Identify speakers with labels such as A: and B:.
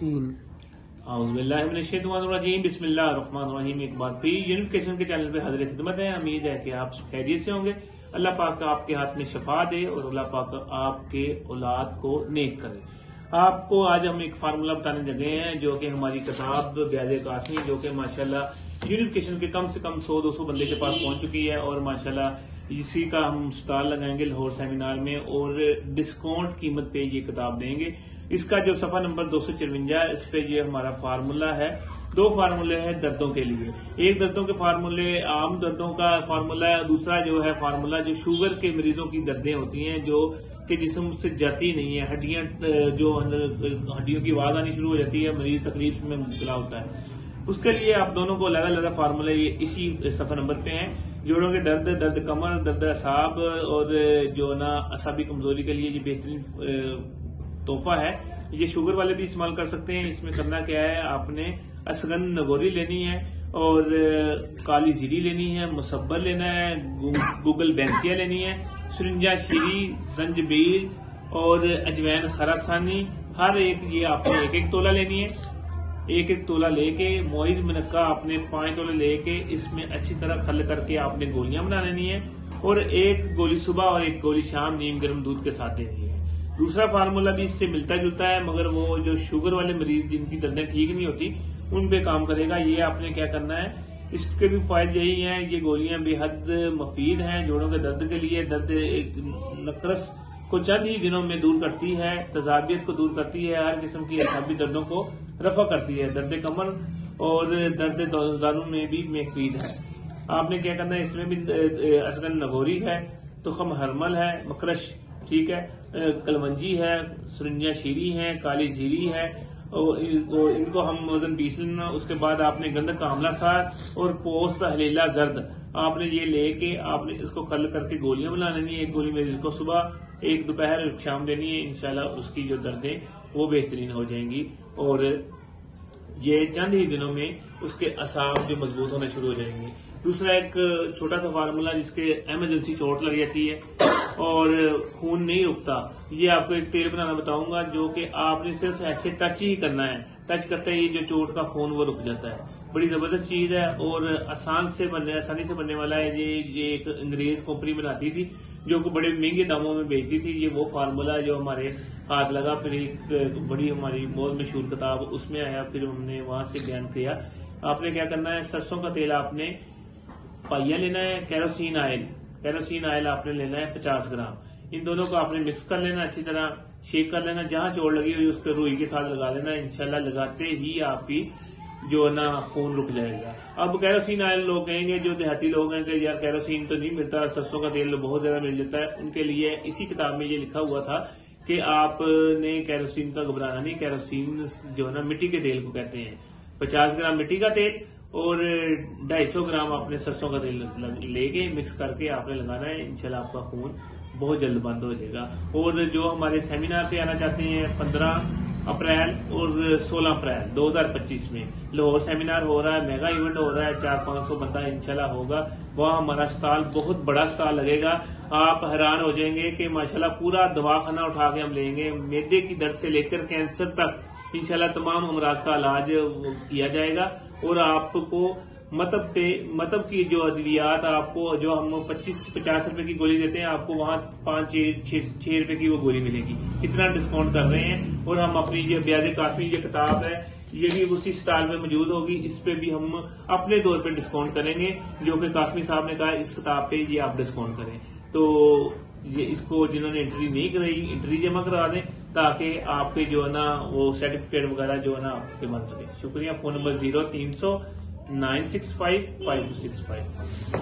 A: 3।
B: औज़ुबिल्लाहिमिनश्शैतानिर्रजीम बिस्मिल्लाहिर्रहमानिर्रहीम। एक बार फिर यूनिफिकेशन के चैनल पे हाजिर खिदमत है। उम्मीद है कि आप खैरियत से होंगे। अल्लाह पाक आपके हाथ में शफा दे और अल्लाह पाक आपके औलाद को नेक करे। आपको आज हम एक फार्मूला बताने लगे हैं जो कि हमारी किताब ब्याज कासमी, जो कि माशाल्लाह यूनिफिकेशन के कम से कम 100-200 बंदे के पास पहुंच चुकी है और माशाल्लाह इसी का हम स्टॉल लगाएंगे लाहौर सेमिनार में और डिस्काउंट कीमत पे ये किताब देंगे। इसका जो सफा नंबर 254 इस पे ये हमारा फार्मूला है। 2 फार्मूले हैं दर्दों के लिए। एक दर्दों के फार्मूले आम दर्दों का फार्मूला है, दूसरा जो है फार्मूला जो शुगर के मरीजों की दर्दें होती हैं जो कि जिस्म से जाती नहीं है, हड्डियां जो हड्डियों की आवाज आनी शुरू हो जाती है, मरीज तकलीफ में मुब्तला होता है। उसके लिए आप दोनों को अलग-अलग फार्मूले ये इसी सफा नंबर पे हैं। जोड़ों के दर्द, दर्द कमर, दर्द असाब और जो ना असाबी कमजोरी के लिए ये बेहतरीन तोहफा है। ये शुगर वाले भी इस्तेमाल कर सकते हैं। इसमें करना क्या है, आपने असगन नगोरी लेनी है और काली जीरी लेनी है, मुसब्बर लेना है, गूगल बैंसिया लेनी है, सुरिंजा शीरी, जंजबील और अजवैन खरासानी। हर एक ये आपने 1-1 तोला लेनी है। 1-1 तोला लेके मोइज मुनक्का आपने 5 तोले लेके इसमें अच्छी तरह खल करके आपने गोलियां बना लेनी है और 1 गोली सुबह और 1 गोली शाम नीम गर्म दूध के साथ देनी है। दूसरा फार्मूला भी इससे मिलता जुलता है, मगर वो जो शुगर वाले मरीज जिनकी दर्दें ठीक नहीं होती उन पे काम करेगा। ये आपने क्या करना है, इसके भी फायदे यही हैं। ये गोलियां बेहद मुफीद हैं जोड़ों के दर्द के लिए। दर्द नकरस को चंद ही दिनों में दूर करती है, तजाबियत को दूर करती है, हर किस्म की असाबी दर्दों को रफा करती है। दर्द कमर और दर्द जानू में भी मुफीद है। आपने क्या करना है, इसमें भी असगन नगोरी है, तुखम हरमल है, मकरश ठीक है, कलवंजी है, सुरिंजा शीरी है, काली जीरी है और इनको हम वजन पीस लेना। उसके बाद आपने गंधक का आंवला सार और पोस्त हलीला जर्द आपने ये लेके आपने इसको कल करके गोलियां बना लेनी है। 1 गोली मरीज को सुबह, 1 दोपहर, 1 शाम देनी है। इंशाल्लाह उसकी जो दर्दें वो बेहतरीन हो जाएंगी और ये चंद ही दिनों में उसके असाब जो मजबूत होने शुरू हो जाएंगे। दूसरा एक छोटा सा फार्मूला जिसके इमरजेंसी चोट लग जाती है और खून नहीं रुकता, ये आपको एक तेल बनाना बताऊंगा जो कि आपने सिर्फ ऐसे टच ही करना है। टच करते ही जो चोट का खून वो रुक जाता है। बड़ी जबरदस्त चीज है और आसानी से बनने वाला है। ये एक अंग्रेज कंपनी बनाती थी जो कि बड़े महंगे दामों में बेचती थी। ये वो फार्मूला जो हमारे हाथ लगा, फिर एक बड़ी हमारी बहुत मशहूर किताब उसमें आया, फिर हमने वहां से बयान किया। आपने क्या करना है, सरसों का तेल आपने पाइया लेना है, केरोसिन ऑयल आपने लेना है 50 ग्राम। इन दोनों को आपने मिक्स कर लेना, अच्छी तरह शेक कर लेना। जहां चोट लगी हुई उसके रुई के साथ लगा लेना। इंशाल्लाह लगाते ही आपकी जो ना खून रुक जाएगा। अब केरोसिन ऑयल लोग कहेंगे, जो देहाती लोग हैं कि यार केरोसिन तो नहीं मिलता, सरसों का तेल बहुत ज्यादा मिल जाता है, उनके लिए इसी किताब में ये लिखा हुआ था कि आपने केरोसिन का घबराना नहीं। केरोसिन जो है ना मिट्टी के तेल को कहते हैं। 50 ग्राम मिट्टी का तेल और 250 ग्राम आपने सरसों का तेल लेके मिक्स करके आपने लगाना है। इंशाल्लाह आपका खून बहुत जल्द बंद हो जाएगा। और जो हमारे सेमिनार पे आना चाहते हैं 15 अप्रैल और 16 अप्रैल 2025 में लाहौर सेमिनार हो रहा है, मेगा इवेंट हो रहा है, 400-500 बंदा इंशाल्लाह होगा। वहाँ हमारा स्टॉल बहुत बड़ा स्टॉल लगेगा। आप हैरान हो जाएंगे कि माशाल्लाह पूरा दवाखाना उठा के हम लेंगे। मैदे की दर्द से लेकर कैंसर तक इंशाल्लाह तमाम अमराज का इलाज किया जाएगा और आपको मतलब की जो अद्वियात आपको जो हम 25-50 रुपए की गोली देते हैं, आपको वहाँ 5-6 रुपए की वो गोली मिलेगी। इतना डिस्काउंट कर रहे हैं। और हम अपनी जो ब्याज कासमी जो किताब है ये भी उसी स्टॉल में मौजूद होगी। इस पे भी हम अपने तौर पे डिस्काउंट करेंगे, जो कि कासमी साहब ने कहा इस किताब पे ये आप डिस्काउंट करें। तो ये इसको जिन्होंने एंट्री नहीं कराई, एंट्री जमा करा दें ताकि आपके जो है ना वो सर्टिफिकेट वगैरह जो है ना आपके बन सके। शुक्रिया। Phone number 0300 965 5265।